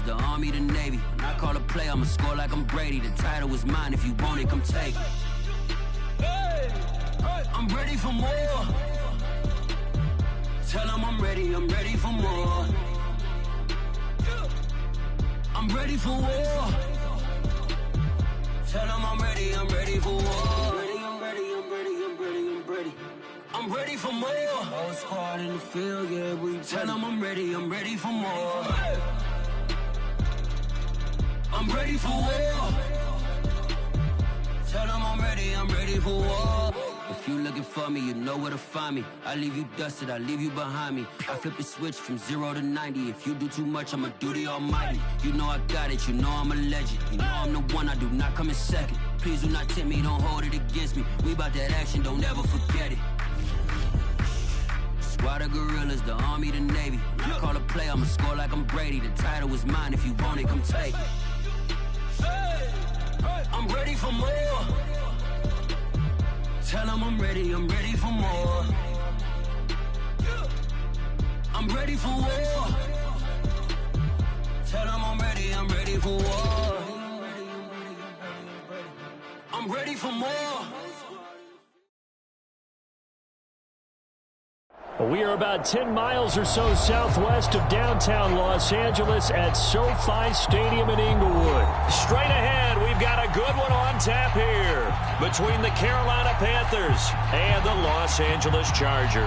the Army, the Navy. When I call a play, I'ma score like I'm Brady. The title is mine, if you want it, come take it. I'm ready for more. Tell them I'm ready for more. I'm ready for war. Tell them I'm ready for war. I'm ready for more. Whole squad in the field, yeah, we tell them I'm ready for more. I'm ready for war. Tell them I'm ready for war. If you looking for me, you know where to find me. I leave you dusted, I leave you behind me. I flip the switch from 0 to 90. If you do too much, I'ma do the almighty. You know I got it, you know I'm a legend. You know I'm the one, I do not come in second. Please do not tempt me, don't hold it against me. We about that action, don't ever forget it. Squad of gorillas, the Army, the Navy. When I call a play, I'ma score like I'm Brady. The title is mine, if you want it, come take it. I'm ready for more. Tell them I'm ready for more. I'm ready for war. Tell them I'm ready for war. I'm ready for more. We are about 10 miles or so southwest of downtown Los Angeles at SoFi Stadium in Inglewood. Straight ahead, we've got a good one on tap here between the Carolina Panthers and the Los Angeles Chargers.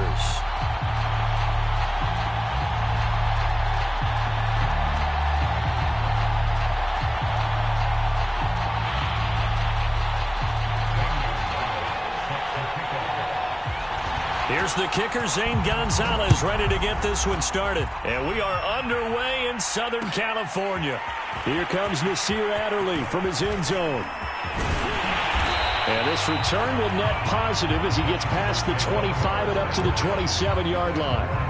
Here's the kicker, Zane Gonzalez, ready to get this one started. And we are underway in Southern California. Here comes Nasir Adderley from his end zone. And this return will net positive as he gets past the 25 and up to the 27-yard line.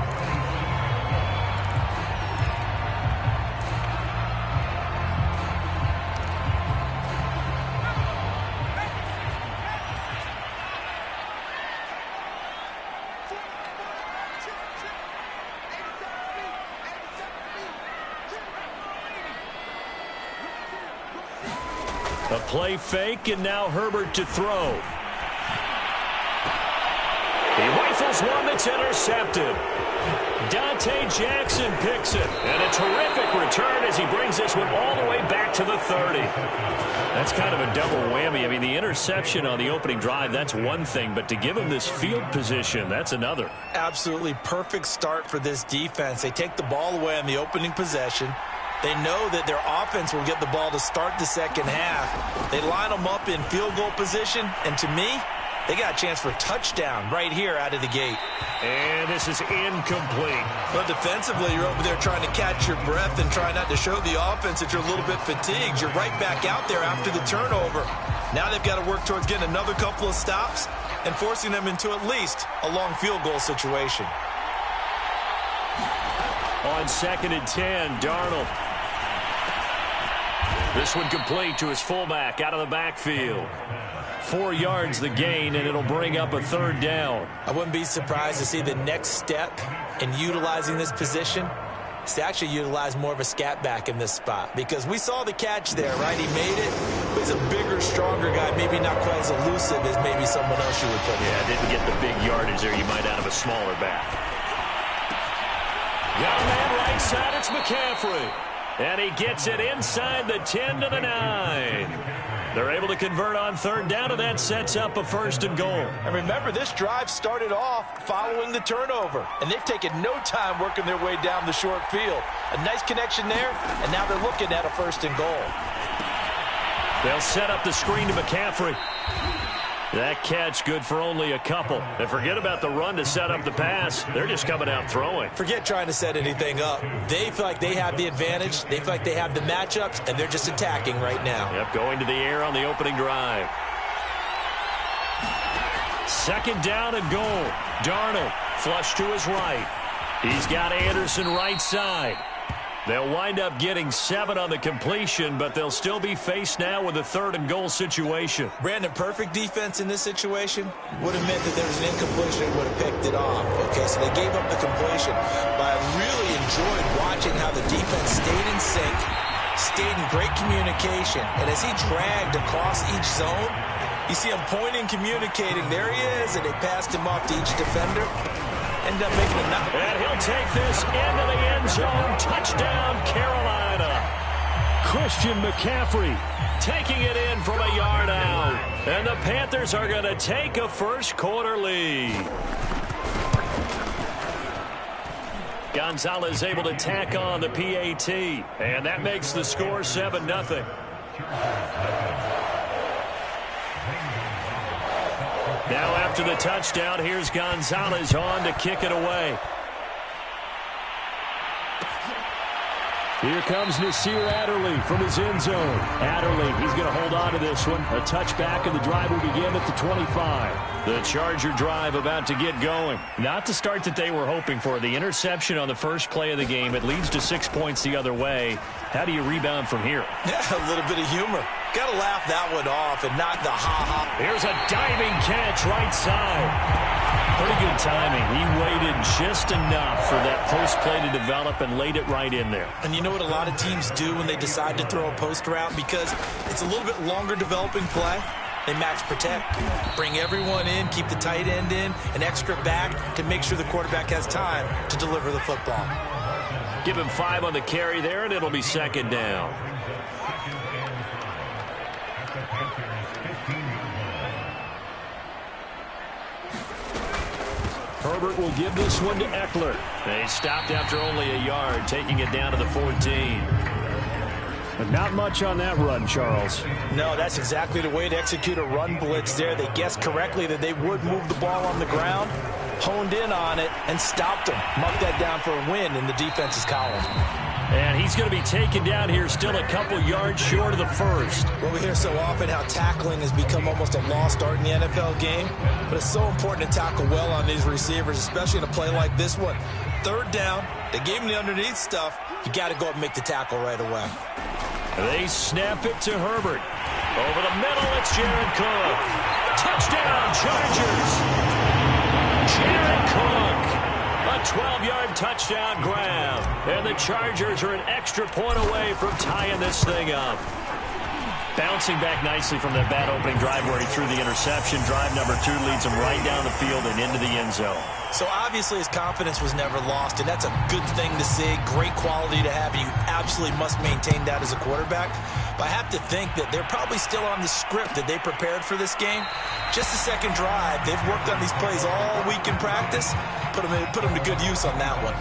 A play fake, and now Herbert to throw. He rifles one that's intercepted. Dante Jackson picks it. And a terrific return as he brings this one all the way back to the 30. That's kind of a double whammy. I mean, the interception on the opening drive, that's one thing. But to give him this field position, that's another. Absolutely perfect start for this defense. They take the ball away on the opening possession. They know that their offense will get the ball to start the second half. They line them up in field goal position, and to me, they got a chance for a touchdown right here out of the gate. And this is incomplete. But defensively, you're over there trying to catch your breath and try not to show the offense that you're a little bit fatigued. You're right back out there after the turnover. Now they've got to work towards getting another couple of stops and forcing them into at least a long field goal situation. On 2nd and 10, Darnold. This one complete to his fullback out of the backfield. 4 yards the gain, and it'll bring up a 3rd down. I wouldn't be surprised to see the next step in utilizing this position is to actually utilize more of a scat back in this spot. Because we saw the catch there, right? He made it, but he's a bigger, stronger guy, maybe not quite as elusive as maybe someone else you would put in. Yeah, didn't get the big yardage there you might out of a smaller back. Got a man right side, it's McCaffrey. And he gets it inside the 10 to the 9. They're able to convert on 3rd down, and that sets up a 1st and goal. And remember, this drive started off following the turnover, and they've taken no time working their way down the short field. A nice connection there, and now they're looking at a 1st and goal. They'll set up the screen to McCaffrey. That catch good for only a couple. And forget about the run to set up the pass. They're just coming out throwing. Forget trying to set anything up. They feel like they have the advantage. They feel like they have the matchups, and they're just attacking right now. Yep, going to the air on the opening drive. 2nd down and goal. Darnold flush to his right. He's got Anderson right side. They'll wind up getting 7 on the completion, but they'll still be faced now with a 3rd and goal situation. Brandon, perfect defense in this situation would have meant that there was an incompletion and would have picked it off. Okay, so they gave up the completion, but I really enjoyed watching how the defense stayed in sync, stayed in great communication. And as he dragged across each zone, you see him pointing, communicating. There he is, and they passed him off to each defender. Ended up making a knock. And he'll take this into the end zone. Touchdown, Carolina. Christian McCaffrey taking it in from a yard out. And the Panthers are going to take a first quarter lead. Gonzalez able to tack on the PAT. And that makes the score 7-0. Now after the touchdown, here's Gonzalez on to kick it away. Here comes Nasir Adderley from his end zone. Adderley, he's going to hold on to this one. A touchback, and the drive will begin at the 25. The Charger drive about to get going. Not the start that they were hoping for. The interception on the first play of the game. It leads to 6 points the other way. How do you rebound from here? Yeah, a little bit of humor. Got to laugh that one off and not the ha-ha. Here's a diving catch right side. Pretty good timing. He waited just enough for that post play to develop and laid it right in there. And you know what a lot of teams do when they decide to throw a post route? Because it's a little bit longer developing play. They max protect, bring everyone in, keep the tight end in, an extra back to make sure the quarterback has time to deliver the football. Give him 5 on the carry there, and it'll be second down. Herbert will give this one to Eckler. They stopped after only a yard, taking it down to the 14. But not much on that run, Charles. No, that's exactly the way to execute a run blitz there. They guessed correctly that they would move the ball on the ground, honed in on it, and stopped them. Marked that down for a win in the defense's column. And he's going to be taken down here still a couple yards short of the first. Well, we hear so often how tackling has become almost a lost art in the NFL game. But it's so important to tackle well on these receivers, especially in a play like this one. Third down, they gave him the underneath stuff. You got to go up and make the tackle right away. They snap it to Herbert. Over the middle, it's Jared Cook. Touchdown, Chargers. Jared Cook. A 12-yard touchdown grab. And the Chargers are an extra point away from tying this thing up. Bouncing back nicely from that bad opening drive where he threw the interception. Drive number 2 leads him right down the field and into the end zone. So obviously his confidence was never lost, and that's a good thing to see. Great quality to have, and you absolutely must maintain that as a quarterback. But I have to think that they're probably still on the script that they prepared for this game. Just the second drive. They've worked on these plays all week in practice. Put them to good use on that one.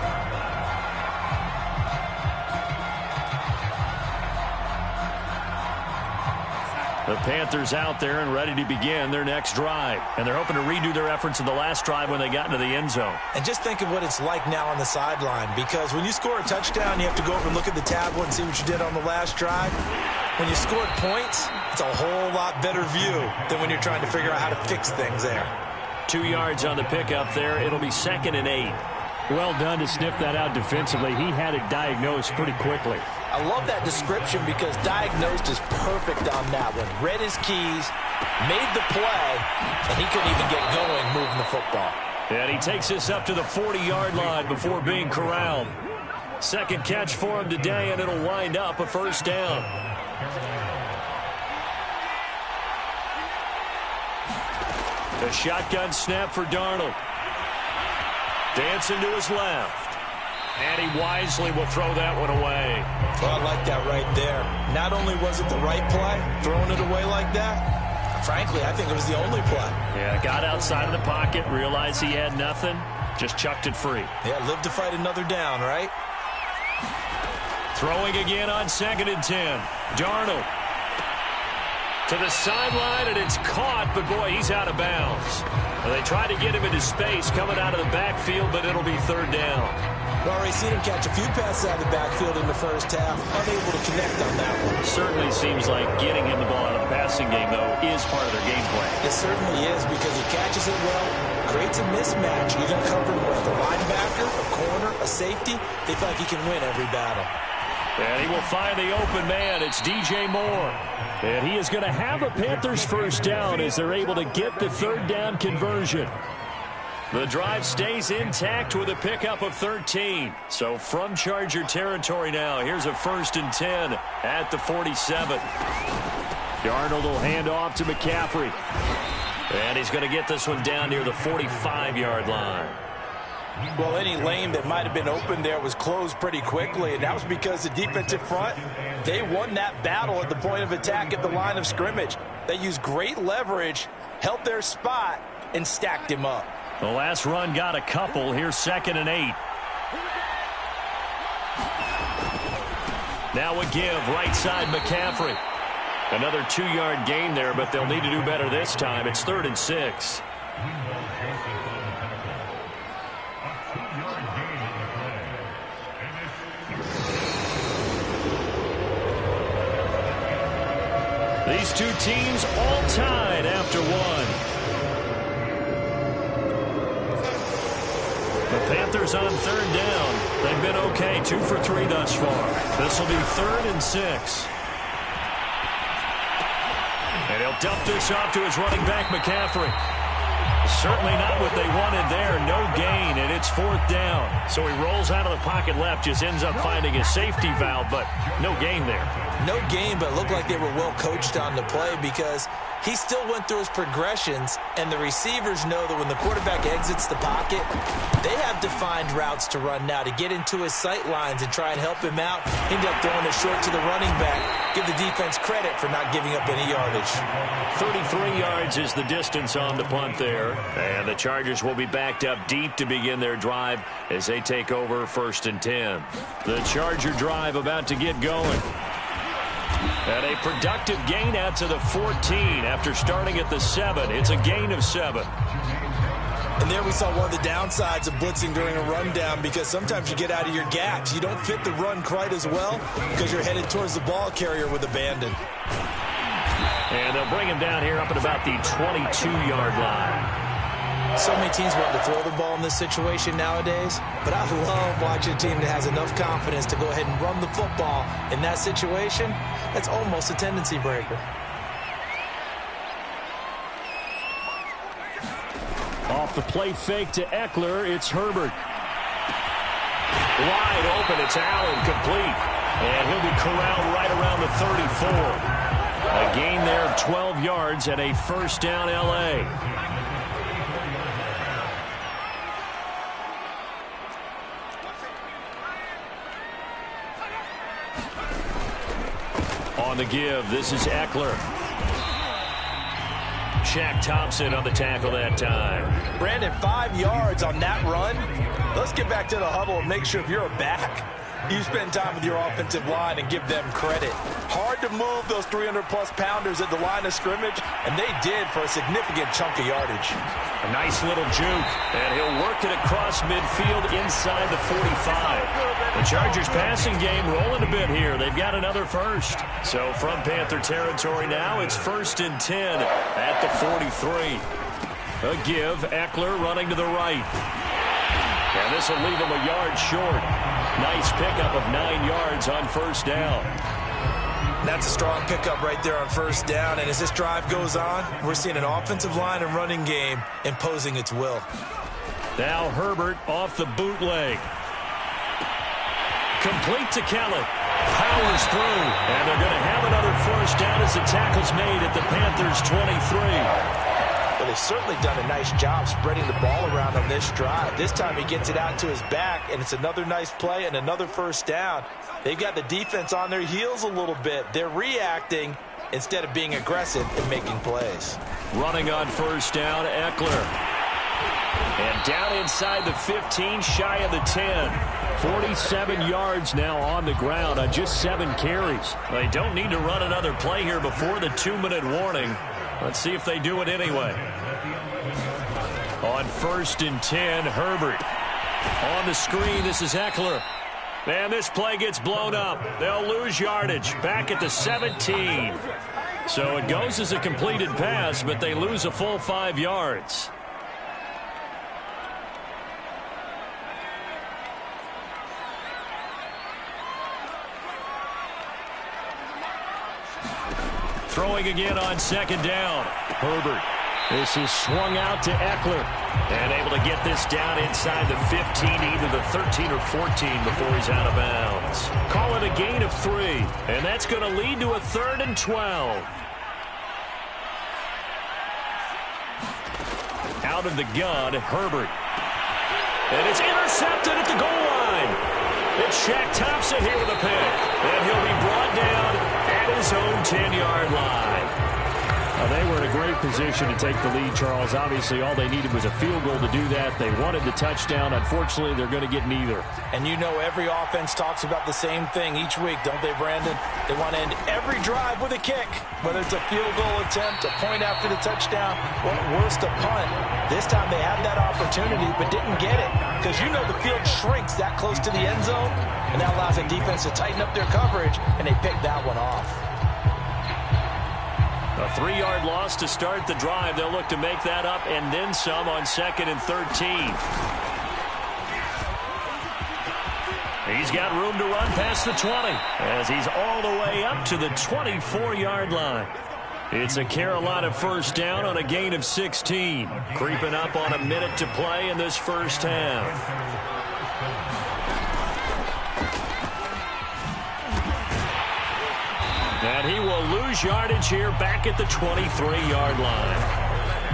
The Panthers out there and ready to begin their next drive. And they're hoping to redo their efforts in the last drive when they got into the end zone. And just think of what it's like now on the sideline. Because when you score a touchdown, you have to go over and look at the tablet and see what you did on the last drive. When you scored points, it's a whole lot better view than when you're trying to figure out how to fix things there. 2 yards on the pickup there. It'll be 2nd and 8. Well done to sniff that out defensively. He had it diagnosed pretty quickly. I love that description because diagnosed is perfect on that one. Read his keys, made the play, and he couldn't even get going moving the football. And he takes this up to the 40-yard line before being corralled. Second catch for him today, and it'll wind up a first down. The shotgun snap for Darnold. Dancing to his left. And he wisely will throw that one away. Well, I like that right there. Not only was it the right play, throwing it away like that, frankly, I think it was the only play. Yeah, got outside of the pocket, realized he had nothing, just chucked it free. Yeah, live to fight another down, right? Throwing again on 2nd and 10. Darnold to the sideline, and it's caught, but boy, he's out of bounds. Well, they tried to get him into space coming out of the backfield, but it'll be 3rd down. We've already seen him catch a few passes out of the backfield in the first half, unable to connect on that one. Certainly seems like getting him the ball out of the passing game, though, is part of their game plan. It certainly is because he catches it well, creates a mismatch. You're going to cover him with a linebacker, a corner, a safety. They feel like he can win every battle. And he will find the open man. It's DJ Moore. And he is going to have a Panthers first down as they're able to get the 3rd down conversion. The drive stays intact with a pickup of 13. So from Charger territory now, here's a 1st and 10 at the 47. Darnold will hand off to McCaffrey. And he's going to get this one down near the 45-yard line. Well, any lane that might have been open there was closed pretty quickly, and that was because the defensive front, they won that battle at the point of attack at the line of scrimmage. They used great leverage, held their spot, and stacked him up. The last run got a couple. Here's 2nd and 8. Now a give, right side McCaffrey. Another 2-yard gain there, but they'll need to do better this time. It's 3rd and 6. These two teams all tied after one. The Panthers on 3rd down. They've been okay, 2 for 3 thus far. This will be 3rd and 6. And he'll dump this off to his running back, McCaffrey. Certainly not what they wanted there. No gain, and it's 4th down. So he rolls out of the pocket left, just ends up finding a safety valve, but no gain there. No gain, but it looked like they were well coached on the play because he still went through his progressions, and the receivers know that when the quarterback exits the pocket, they have defined routes to run now to get into his sight lines and try and help him out. End up throwing it short to the running back. Give the defense credit for not giving up any yardage. 33 yards is the distance on the punt there. And the Chargers will be backed up deep to begin their drive as they take over 1st and 10. The Charger drive about to get going. And a productive gain out to the 14 after starting at the 7. It's a gain of 7. And there we saw one of the downsides of blitzing during a rundown because sometimes you get out of your gaps. You don't fit the run quite as well because you're headed towards the ball carrier with abandon. And they'll bring him down here up at about the 22-yard line. So many teams want to throw the ball in this situation nowadays, but I love watching a team that has enough confidence to go ahead and run the football in that situation. That's almost a tendency breaker. Off the play fake to Eckler, it's Herbert. Wide open, it's Allen, complete. And he'll be corralled right around the 34. A gain there of 12 yards and a 1st down L.A. On the give, this is Eckler. Shaq Thompson on the tackle that time. Brandon, 5 yards on that run. Let's get back to the huddle and make sure if you're a back, you spend time with your offensive line and give them credit. Hard to move those 300-plus pounders at the line of scrimmage, and they did for a significant chunk of yardage. A nice little juke, and he'll work it across midfield inside the 45. The Chargers passing game rolling a bit here. They've got another 1st. So from Panther territory now, it's 1st and 10 at the 43. A give, Eckler running to the right. And this will leave him a yard short. Nice pickup of 9 yards on 1st down. That's a strong pickup right there on 1st down. And as this drive goes on, we're seeing an offensive line and running game imposing its will. Now Herbert off the bootleg. Complete to Kellett. Powers through. And they're going to have another 1st down as the tackle's made at the Panthers' 23. Well, they've certainly done a nice job spreading the ball around on this drive. This time he gets it out to his back, and it's another nice play and another 1st down. They've got the defense on their heels a little bit. They're reacting instead of being aggressive and making plays. Running on 1st down, Eckler. And down inside the 15, shy of the 10. 47 yards now on the ground on just 7 carries. They don't need to run another play here before the 2-minute warning. Let's see if they do it anyway. On 1st and 10, Herbert. On the screen, this is Eckler. And this play gets blown up. They'll lose yardage back at the 17. So it goes as a completed pass, but they lose a full 5 yards. Throwing again on 2nd down. Herbert. This is swung out to Eckler. And able to get this down inside the 15, either the 13 or 14 before he's out of bounds. Call it a gain of 3. And that's going to lead to a 3rd and 12. Out of the gun, Herbert. And it's intercepted at the goal line. It's Shaq Thompson here with a pick. And he'll be brought down at his own 10-yard line. They were in a great position to take the lead, Charles. Obviously, all they needed was a field goal to do that. They wanted the touchdown. Unfortunately, they're going to get neither. And you know every offense talks about the same thing each week, don't they, Brandon? They want to end every drive with a kick, whether it's a field goal attempt, a point after the touchdown, or worst, a punt. This time they had that opportunity but didn't get it because you know the field shrinks that close to the end zone, and that allows the defense to tighten up their coverage, and they picked that one off. A 3-yard loss to start the drive. They'll look to make that up and then some on 2nd and 13. He's got room to run past the 20 as he's all the way up to the 24-yard line. It's a Carolina first down on a gain of 16. Creeping up on a minute to play in this first half. And he will lose yardage here back at the 23-yard line.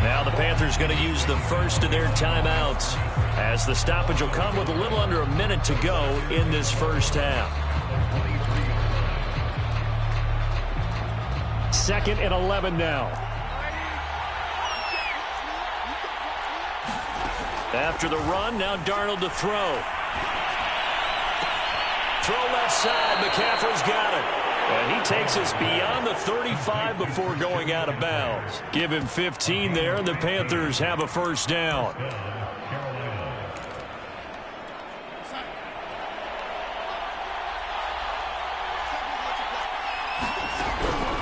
Now the Panthers going to use the first of their timeouts as the stoppage will come with a little under a minute to go in this first half. 2nd and 11 now. After the run, now Darnold to throw. Throw left side. McCaffrey's got it. And he takes us beyond the 35 before going out of bounds. Give him 15 there, and the Panthers have a first down.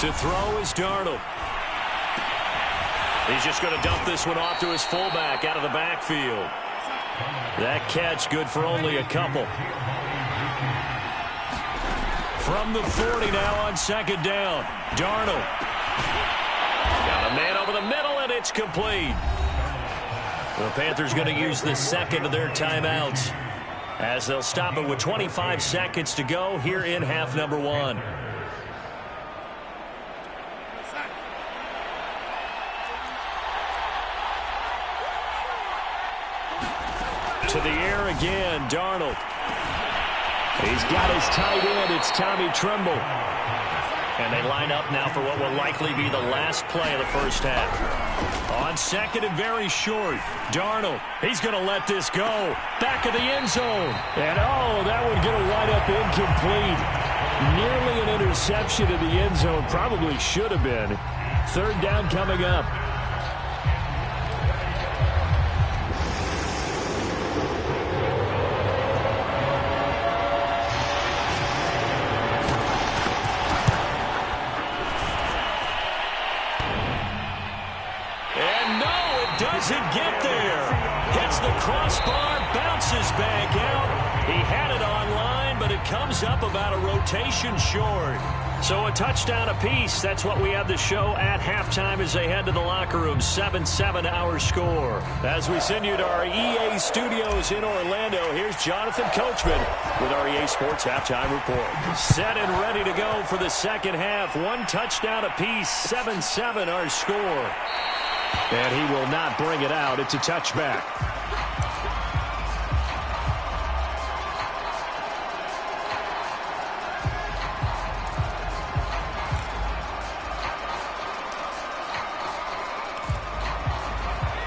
To throw is Darnold. He's just going to dump this one off to his fullback out of the backfield. That catch good for only a couple. From the 40 now on 2nd down. Darnold. Got a man over the middle, and it's complete. The Panthers going to use the 2nd of their timeouts as they'll stop it with 25 seconds to go here in half number 1. To the air again, Darnold. He's got his tight end. It's Tommy Tremble. And they line up now for what will likely be the last play of the first half. On 2nd and very short, Darnold. He's going to let this go. Back of the end zone. And, that would get a wind up incomplete. Nearly an interception in the end zone. Probably should have been. 3rd down coming up. Doesn't get there. Hits the crossbar, bounces back out. He had it online, but it comes up about a rotation short. So a touchdown apiece. That's what we have the show at halftime as they head to the locker room. 7-7 our score. As we send you to our EA studios in Orlando, here's Jonathan Coachman with our EA Sports Halftime Report. Set and ready to go for the second half. 1 touchdown apiece. 7-7 our score. And he will not bring it out. It's a touchback.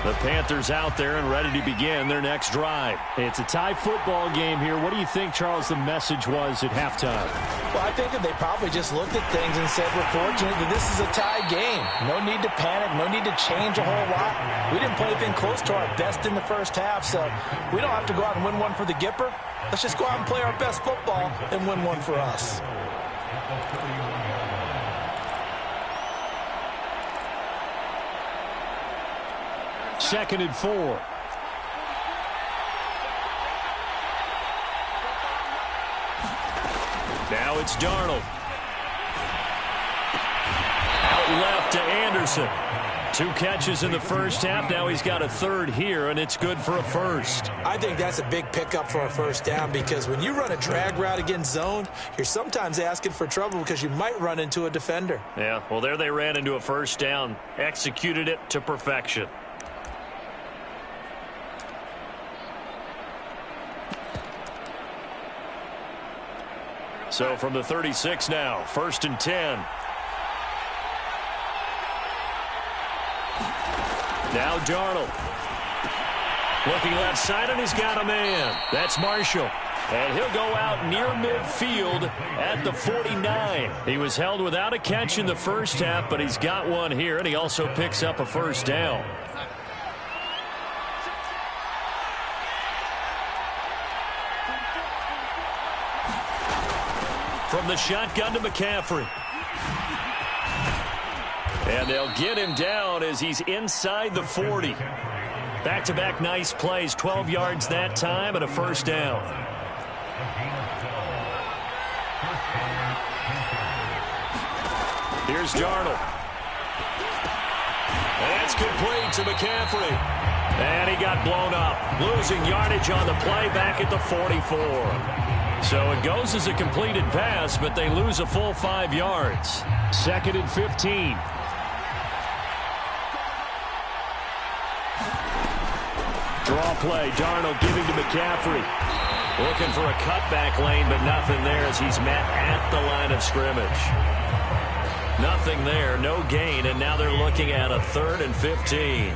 The Panthers out there and ready to begin their next drive. It's a tie football game here. What do you think, Charles, the message was at halftime? Well, I think that they probably just looked at things and said, we're fortunate that this is a tie game. No need to panic. No need to change a whole lot. We didn't play anything close to our best in the first half, so we don't have to go out and win one for the Gipper. Let's just go out and play our best football and win one for us. Second and 4. Now it's Darnold. Out left to Anderson. 2 catches in the first half. Now he's got a third here, and it's good for a first. I think that's a big pickup for a first down because when you run a drag route against zone, you're sometimes asking for trouble because you might run into a defender. Yeah, well, there they ran into a first down. Executed it to perfection. So from the 36 now, 1st and 10. Now Darnold. Looking left side, and he's got a man. That's Marshall. And he'll go out near midfield at the 49. He was held without a catch in the first half, but he's got one here, and he also picks up a first down. From the shotgun to McCaffrey. And they'll get him down as he's inside the 40. Back-to-back nice plays, 12 yards that time and a first down. Here's Darnold. And it's complete to McCaffrey. And he got blown up, losing yardage on the play back at the 44. So it goes as a completed pass, but they lose a full 5 yards. 2nd and 15. Draw play, Darnold giving to McCaffrey. Looking for a cutback lane, but nothing there as he's met at the line of scrimmage. Nothing there, no gain, and now they're looking at a 3rd and 15.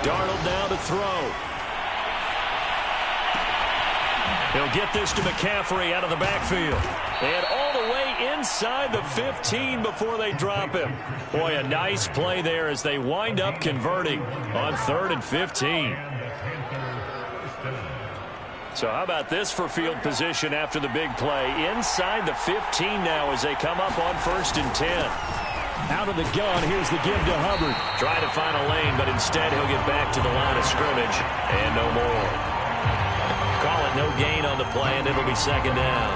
Darnold now to throw. He'll get this to McCaffrey out of the backfield. And all the way inside the 15 before they drop him. Boy, a nice play there as they wind up converting on 3rd and 15. So how about this for field position after the big play? Inside the 15 now as they come up on 1st and 10. Out of the gun, here's the give to Hubbard. Trying to find a lane, but instead he'll get back to the line of scrimmage. And no more. Call it no gain on the play, and it'll be 2nd down.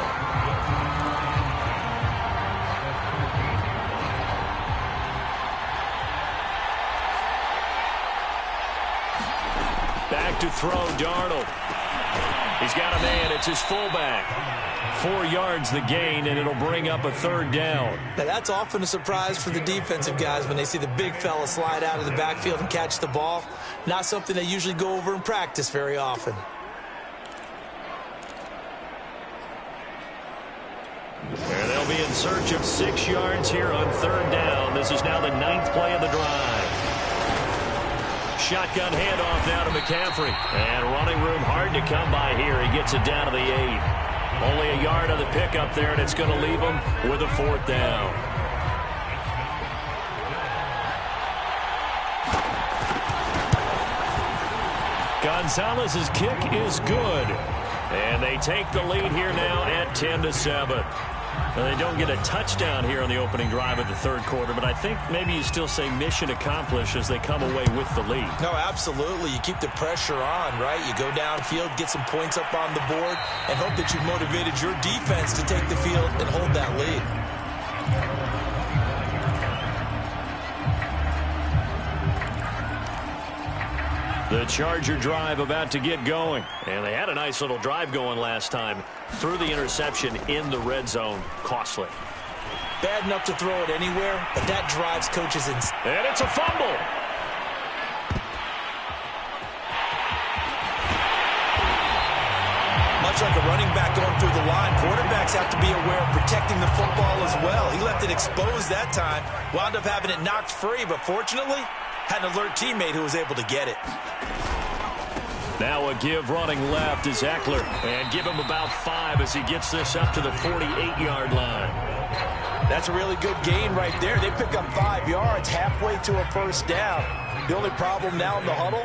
Back to throw, Darnold. He's got a man. It's his fullback. 4 yards the gain, and it'll bring up a 3rd down. Now, that's often a surprise for the defensive guys when they see the big fella slide out of the backfield and catch the ball. Not something they usually go over in practice very often. And they'll be in search of 6 yards here on 3rd down. This is now the 9th play of the drive. Shotgun handoff now to McCaffrey. And running room hard to come by here. He gets it down to the 8. Only a yard on the pickup there, and it's going to leave him with a 4th down. Gonzalez's kick is good. And they take the lead here now at 10-7. Well, they don't get a touchdown here on the opening drive of the 3rd quarter, but I think maybe you still say mission accomplished as they come away with the lead. No, absolutely. You keep the pressure on, right? You go downfield, get some points up on the board, and hope that you've motivated your defense to take the field and hold that lead. The Charger drive about to get going. And they had a nice little drive going last time. Threw the interception in the red zone. Costly. Bad enough to throw it anywhere, but that drives coaches in. And it's a fumble. Much like a running back going through the line, quarterbacks have to be aware of protecting the football as well. He left it exposed that time. Wound up having it knocked free, but fortunately, had an alert teammate who was able to get it. Now a give running left is Eckler. And give him about 5 as he gets this up to the 48-yard line. That's a really good gain right there. They pick up 5 yards halfway to a 1st down. The only problem now in the huddle,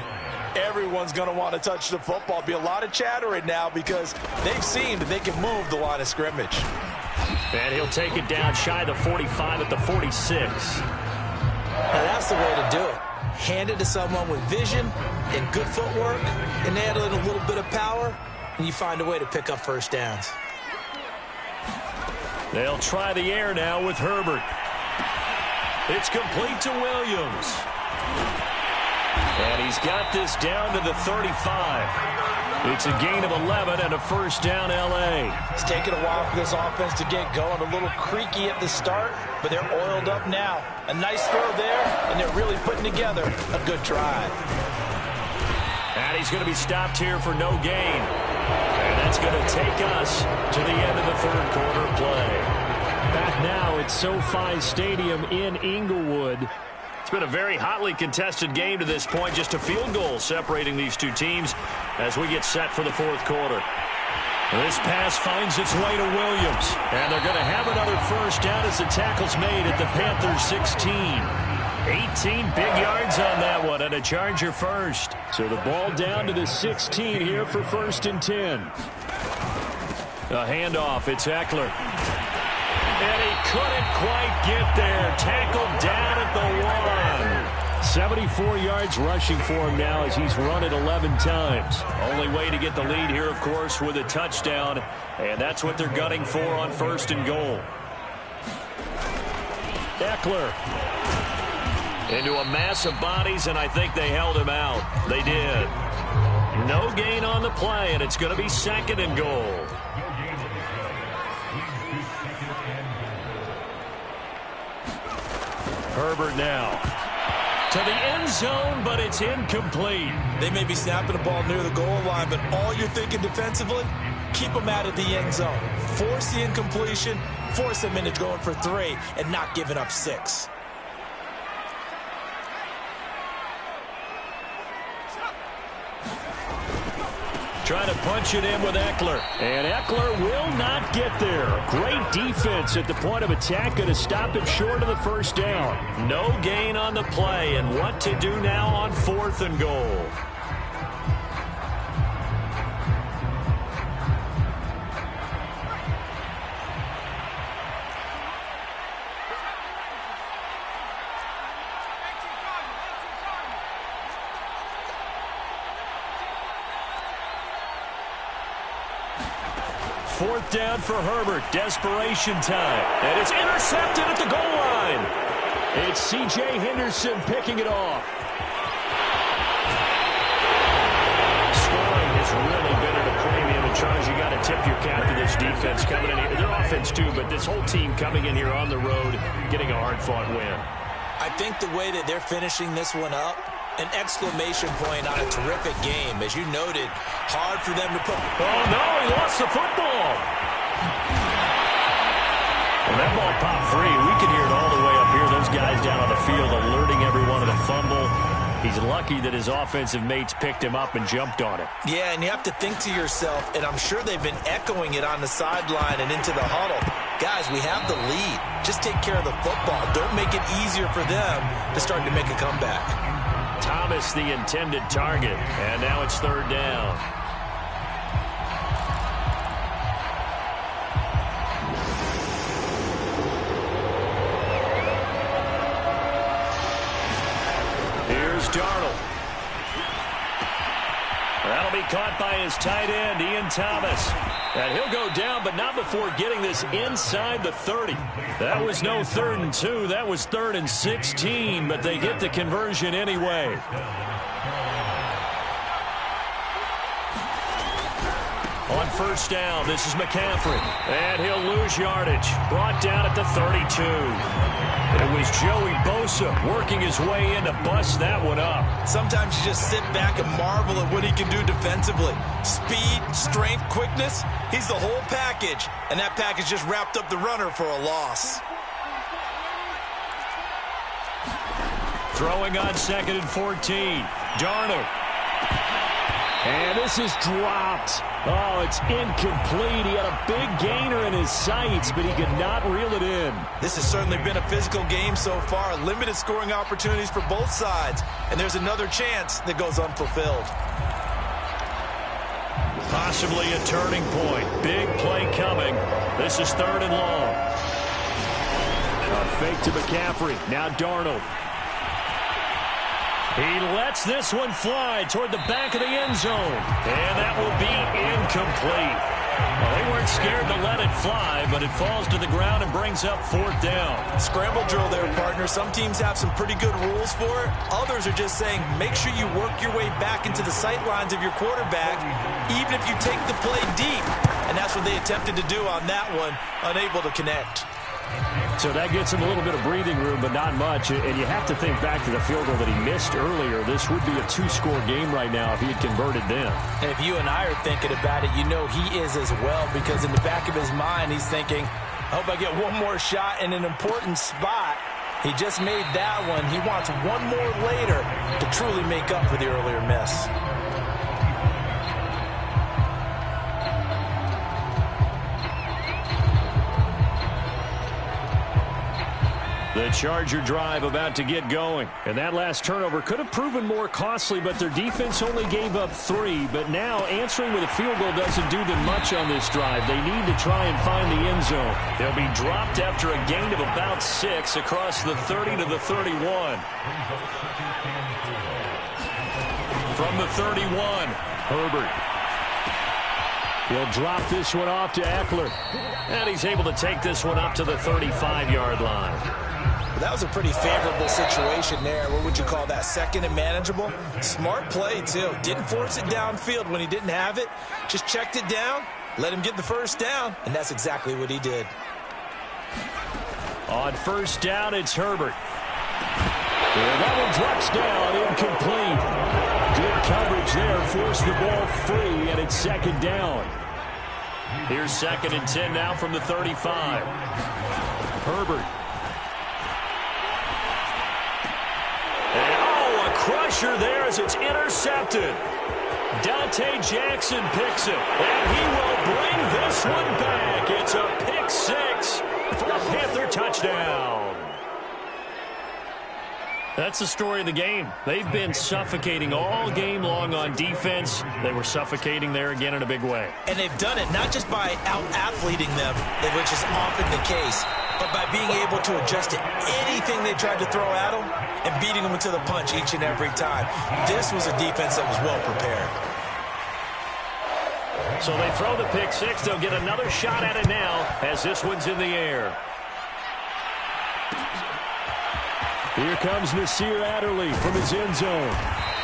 everyone's going to want to touch the football. Be a lot of chattering now because they've seen that they can move the line of scrimmage. And he'll take it down shy of the 45 at the 46. Now that's the way to do it. hand it to someone with vision and good footwork, and add in a little bit of power, and you find a way to pick up first downs. They'll try the air now with Herbert. It's complete to Williams. And he's got this down to the 35. It's a gain of 11 and a first down, L.A. It's taken a while for this offense to get going. A little creaky at the start, but they're oiled up now. A nice throw there, and they're really putting together a good drive. And he's going to be stopped here for no gain. And that's going to take us to the end of the third quarter play. Back now at SoFi Stadium in Inglewood. It's been a very hotly contested game to this point. Just a field goal separating these two teams as we get set for the fourth quarter. This pass finds its way to Williams. And they're going to have another first down as the tackle's made at the Panthers 16. 18 big yards on that one and a Charger first. So the ball down to the 16 here for first and 10. A handoff. It's Eckler. And he couldn't quite get there. Tackled down at the 1. 74 yards rushing for him now as he's run it 11 times. Only way to get the lead here, of course, with a touchdown. And that's what they're gunning for on first and goal. Eckler. Into a mass of bodies, and I think they held him out. They did. No gain on the play, and it's going to be second and goal. Herbert now to the end zone, but it's incomplete. They may be snapping the ball near the goal line, but all you're thinking defensively, keep them out of the end zone. Force the incompletion, force them into going for 3, and not giving up 6. Trying to punch it in with Eckler. And Eckler will not get there. Great defense at the point of attack. Going to stop it short of the first down. No gain on the play. And what to do now on fourth and goal. Fourth down for Herbert. Desperation time. And it's intercepted at the goal line. It's C.J. Henderson picking it off. Scoring has really been at a premium. And Charles, you got to tip your cap to this defense coming in here. Their offense too, but this whole team coming in here on the road, getting a hard-fought win. I think the way that they're finishing this one up, an exclamation point on a terrific game. As you noted, hard for them to put... Oh, no, he lost the football. Well, that ball popped free. We can hear it all the way up here. Those guys down on the field alerting everyone of the fumble. He's lucky that his offensive mates picked him up and jumped on it. Yeah, and you have to think to yourself, and I'm sure they've been echoing it on the sideline and into the huddle. Guys, we have the lead. Just take care of the football. Don't make it easier for them to start to make a comeback. Thomas the intended target, and now it's third down. Here's Darnold. That'll be caught by his tight end, Ian Thomas. And he'll go down, but not before getting this inside the 30. That was no 3rd and 2. That was 3rd and 16, but they get the conversion anyway. On first down, this is McCaffrey. And he'll lose yardage. Brought down at the 32. It was Joey Bosa working his way in to bust that one up. Sometimes you just sit back and marvel at what he can do defensively. Speed, strength, quickness, he's the whole package. And that package just wrapped up the runner for a loss. Throwing on 2nd and 14. Darnold. And this is dropped. Oh, it's incomplete. He had a big gainer in his sights, but he could not reel it in. This has certainly been a physical game so far. Limited scoring opportunities for both sides. And there's another chance that goes unfulfilled. Possibly a turning point. Big play coming. This is 3rd and long. A fake to McCaffrey. Now Darnold. He lets this one fly toward the back of the end zone. And that will be incomplete. Well, they weren't scared to let it fly, but it falls to the ground and brings up 4th down. Scramble drill there, partner. Some teams have some pretty good rules for it. Others are just saying make sure you work your way back into the sight lines of your quarterback, even if you take the play deep. And that's what they attempted to do on that one, unable to connect. So that gets him a little bit of breathing room, but not much. And you have to think back to the field goal that he missed earlier. This would be a 2-score game right now if he had converted then. And if you and I are thinking about it, you know he is as well, because in the back of his mind, he's thinking, I hope I get one more shot in an important spot. He just made that one. He wants one more later to truly make up for the earlier miss. The Charger drive about to get going. And that last turnover could have proven more costly, but their defense only gave up 3. But now answering with a field goal doesn't do them much on this drive. They need to try and find the end zone. They'll be dropped after a gain of about 6 across the 30 to the 31. From the 31, Herbert. He'll drop this one off to Eckler. And he's able to take this one up to the 35-yard line. That was a pretty favorable situation there. What would you call that? Second and manageable? Smart play, too. Didn't force it downfield when he didn't have it. Just checked it down, let him get the first down, and that's exactly what he did. On first down, it's Herbert. And that one drops down, incomplete. Good coverage there, forced the ball free, and it's 2nd down. Here's 2nd and 10 now from the 35. Herbert. Crusher there as it's intercepted. Dante Jackson picks it, and he will bring this one back. It's a pick 6 for a Panther touchdown. That's the story of the game. They've been suffocating all game long on defense. They were suffocating there again in a big way. And they've done it not just by out-athleting them, which is often the case, but by being able to adjust to anything they tried to throw at them and beating them into the punch each and every time. This was a defense that was well prepared. So they throw the pick 6. They'll get another shot at it now as this one's in the air. Here comes Nasir Adderley from his end zone.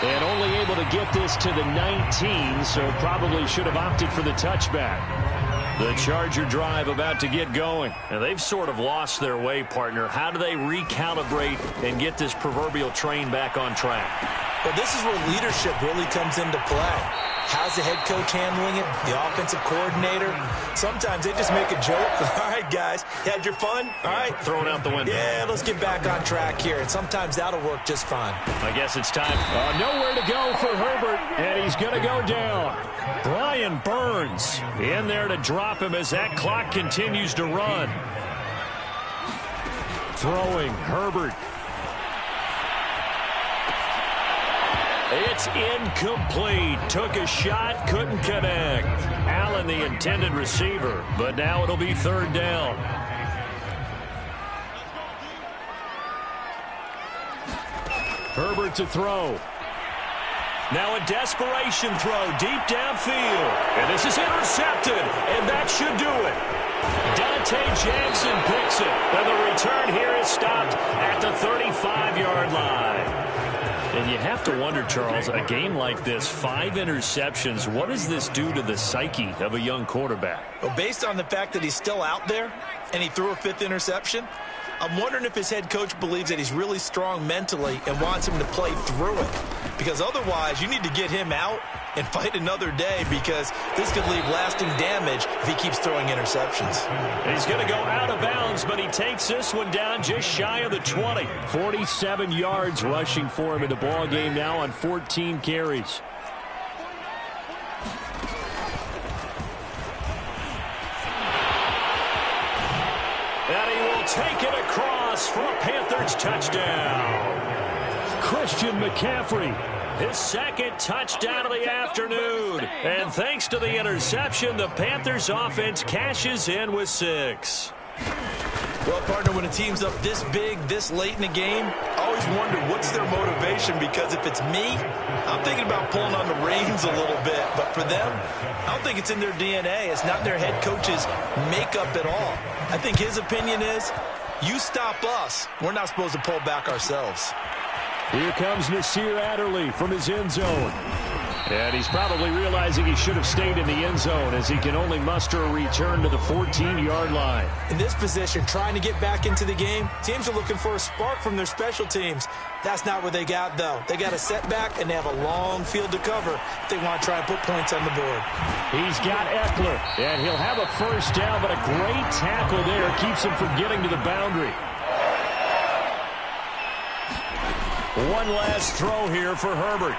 And only able to get this to the 19, so probably should have opted for the touchback. The Charger drive about to get going. And they've sort of lost their way, partner. How do they recalibrate and get this proverbial train back on track? Well, this is where leadership really comes into play. How's the head coach handling it? The offensive coordinator? Sometimes they just make a joke. All right, guys, you had your fun? All right. Throw it out the window. Yeah, let's get back on track here. And sometimes that'll work just fine. I guess it's time. Nowhere to go for Herbert, and he's going to go down. Brian Burns in there to drop him as that clock continues to run. Throwing, Herbert. It's incomplete. Took a shot, couldn't connect. Allen, the intended receiver, but now it'll be 3rd down. Herbert to throw. Now a desperation throw deep downfield. And this is intercepted, and that should do it. Dante Jackson picks it, and the return here is stopped at the 35-yard line. And you have to wonder, Charles, a game like this, 5 interceptions, what does this do to the psyche of a young quarterback? Well, based on the fact that he's still out there and he threw a 5th interception, I'm wondering if his head coach believes that he's really strong mentally and wants him to play through it. Because otherwise, you need to get him out and fight another day, because this could leave lasting damage if he keeps throwing interceptions. He's going to go out of bounds, but he takes this one down just shy of the 20. 47 yards rushing for him in the ball game now on 14 carries. And he will take it across for a Panthers touchdown. Christian McCaffrey, his 2nd touchdown of the afternoon. And thanks to the interception, the Panthers offense cashes in with 6. Well, partner, when a team's up this big, this late in the game, always always wondered what's their motivation, because if it's me, I'm thinking about pulling on the reins a little bit. But for them, I don't think it's in their DNA. It's not their head coach's makeup at all. I think his opinion is, you stop us, we're not supposed to pull back ourselves. Here comes Nasir Adderley from his end zone. And he's probably realizing he should have stayed in the end zone, as he can only muster a return to the 14-yard line. In this position, trying to get back into the game, teams are looking for a spark from their special teams. That's not what they got, though. They got a setback, and they have a long field to cover if they want to try and put points on the board. He's got Eckler, and he'll have a first down, but a great tackle there keeps him from getting to the boundary. One last throw here for Herbert.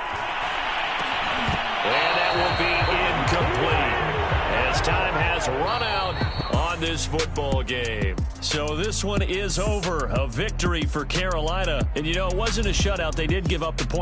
And that will be incomplete, as time has run out on this football game. So this one is over. A victory for Carolina. And, you know, it wasn't a shutout. They did give up the point.